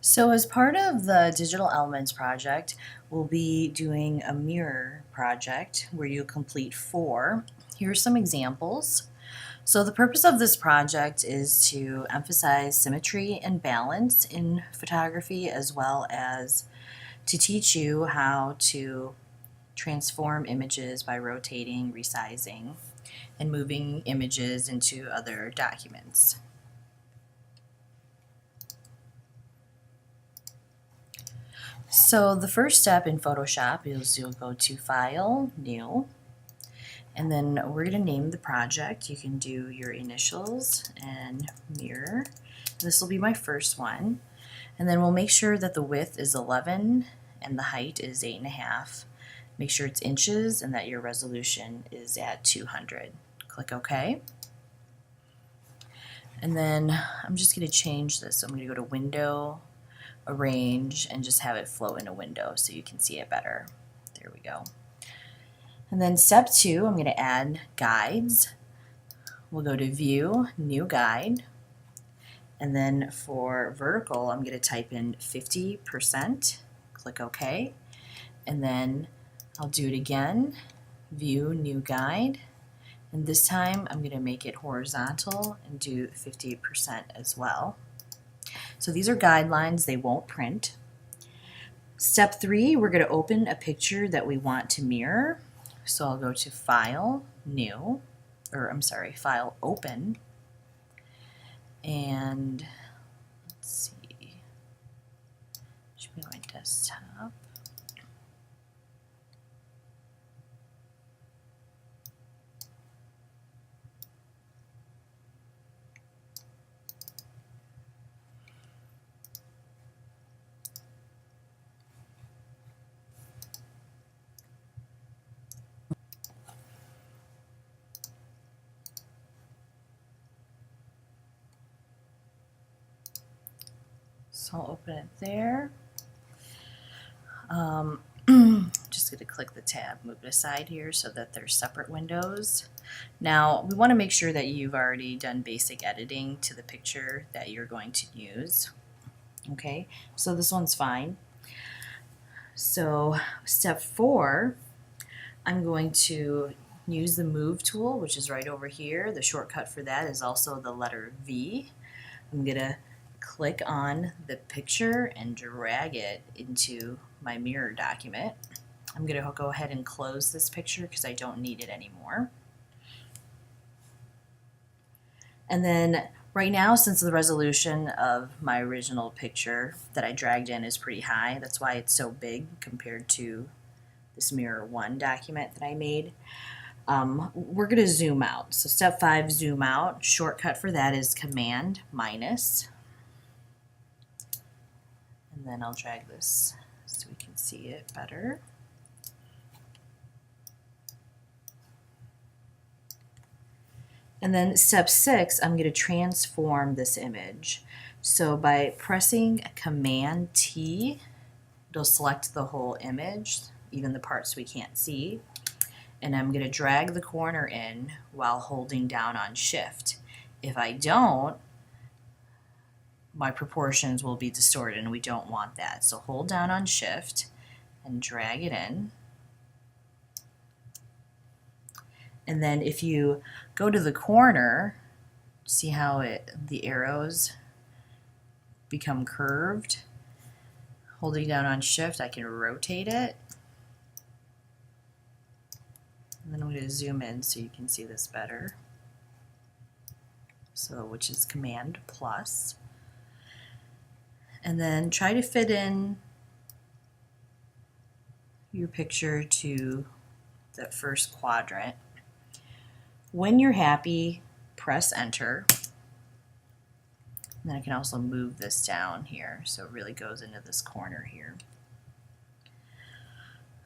So as part of the Digital Elements project, we'll be doing a mirror project where you complete 4. Here's some examples. So the purpose of this project is to emphasize symmetry and balance in photography, as well as to teach you how to transform images by rotating, resizing, and moving images into other documents. So the first step in Photoshop is you'll go to File, New, and then we're going to name the project. You can do your initials and mirror. This will be my first one. And then we'll make sure that the width is 11 and the height is 8.5. Make sure it's inches and that your resolution is at 200. Click OK. And then I'm just going to change this. So I'm going to go to Window, Arrange, and just have it float in a window so you can see it better. There we go. And then step 2, I'm going to add guides. We'll go to View, New Guide. And then for vertical, I'm going to type in 50%. Click OK. And then I'll do it again. View, New Guide. And this time I'm going to make it horizontal and do 50% as well. So these are guidelines, they won't print. Step 3, we're going to open a picture that we want to mirror. So I'll go to File, New, File, Open, and let's see, should be on my desktop. So I'll open it there. Just going to click the tab, move it aside here so that they're separate windows. Now we want to make sure that you've already done basic editing to the picture that you're going to use. Okay, so this one's fine. So step 4, I'm going to use the Move tool, which is right over here. The shortcut for that is also the letter V. I'm going to click on the picture and drag it into my mirror document. I'm going to go ahead and close this picture because I don't need it anymore. And then right now, since the resolution of my original picture that I dragged in is pretty high, that's why it's so big compared to this Mirror 1 document that I made, we're going to zoom out. So step 5, zoom out. Shortcut for that is Command minus. And then I'll drag this so we can see it better. And then step 6, I'm going to transform this image. So by pressing Command T, it'll select the whole image, even the parts we can't see. And I'm going to drag the corner in while holding down on Shift. If I don't, my proportions will be distorted and we don't want that. So hold down on Shift and drag it in. And then if you go to the corner, see how the arrows become curved? Holding down on Shift, I can rotate it. And then I'm going to zoom in so you can see this better. So, which is Command plus. And then try to fit in your picture to the first quadrant. When you're happy, press Enter. And then I can also move this down here so it really goes into this corner here.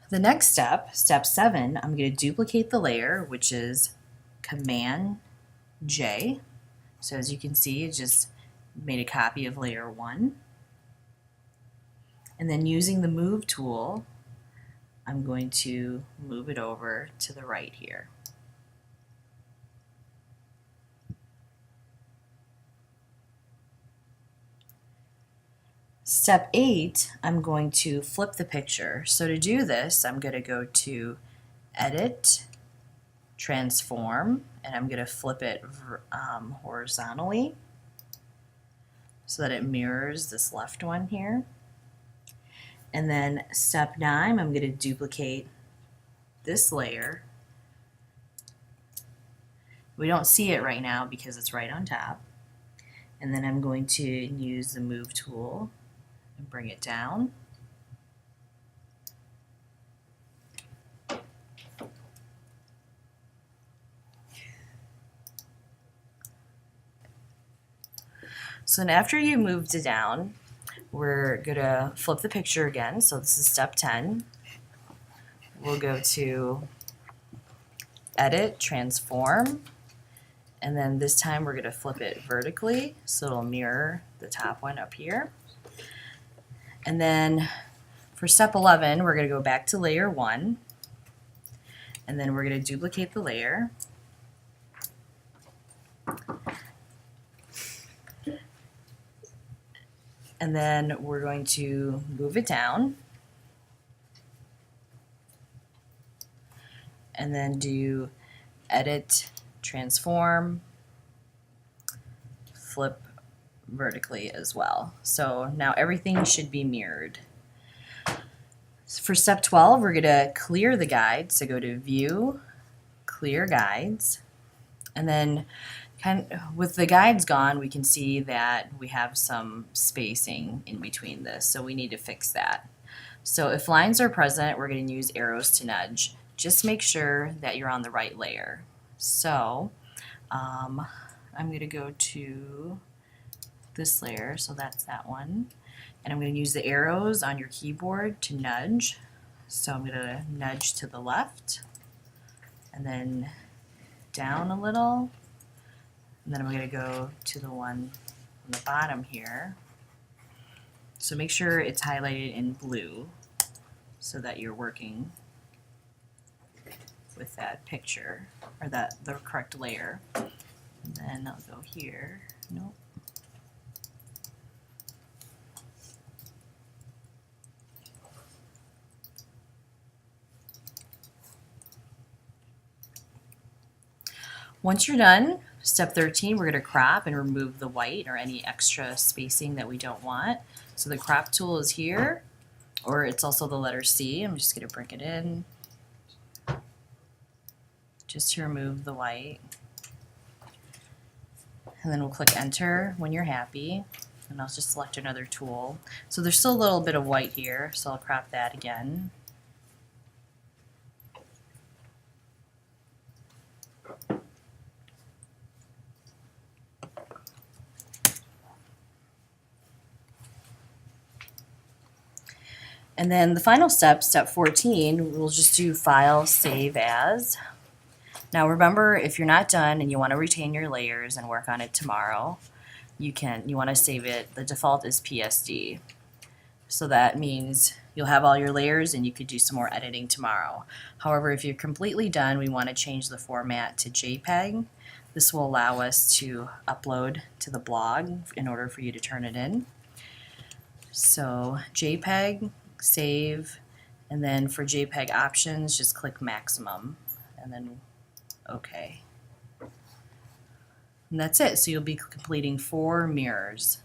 The next step, step 7, I'm going to duplicate the layer, which is Command J. So as you can see, it just made a copy of layer 1. And then using the Move tool, I'm going to move it over to the right here. Step 8, I'm going to flip the picture. So to do this, I'm going to go to Edit, Transform, and I'm going to flip it horizontally so that it mirrors this left one here. And then step 9, I'm going to duplicate this layer. We don't see it right now because it's right on top. And then I'm going to use the Move tool and bring it down. So then after you moved it down, we're going to flip the picture again. So this is step 10. We'll go to Edit, Transform, and then this time we're going to flip it vertically so it'll mirror the top one up here. And then for step 11, we're going to go back to layer 1, and then we're going to duplicate the layer. And then we're going to move it down. And then do Edit, Transform, flip vertically as well. So now everything should be mirrored. For step 12, we're going to clear the guide. So go to View, Clear Guides, and then with the guides gone, we can see that we have some spacing in between this, so we need to fix that. So if lines are present, we're going to use arrows to nudge. Just make sure that you're on the right layer. So I'm going to go to this layer, so that's that one. And I'm going to use the arrows on your keyboard to nudge. So I'm going to nudge to the left, and then down a little, and then I'm going to go to the one on the bottom here. So make sure it's highlighted in blue so that you're working with that picture, or the correct layer. And then I'll go here. Nope. Once you're done, step 13, we're going to crop and remove the white or any extra spacing that we don't want. So the crop tool is here, or it's also the letter C. I'm just going to bring it in just to remove the white. And then we'll click Enter when you're happy, and I'll just select another tool. So there's still a little bit of white here, so I'll crop that again. And then the final step, step 14, we'll just do File, Save As. Now remember, if you're not done and you want to retain your layers and work on it tomorrow, you want to save it. The default is PSD. So that means you'll have all your layers and you could do some more editing tomorrow. However, if you're completely done, we want to change the format to JPEG. This will allow us to upload to the blog in order for you to turn it in. So JPEG, save, and then for JPEG options, just click maximum, and then OK. And that's it. So you'll be completing 4 mirrors.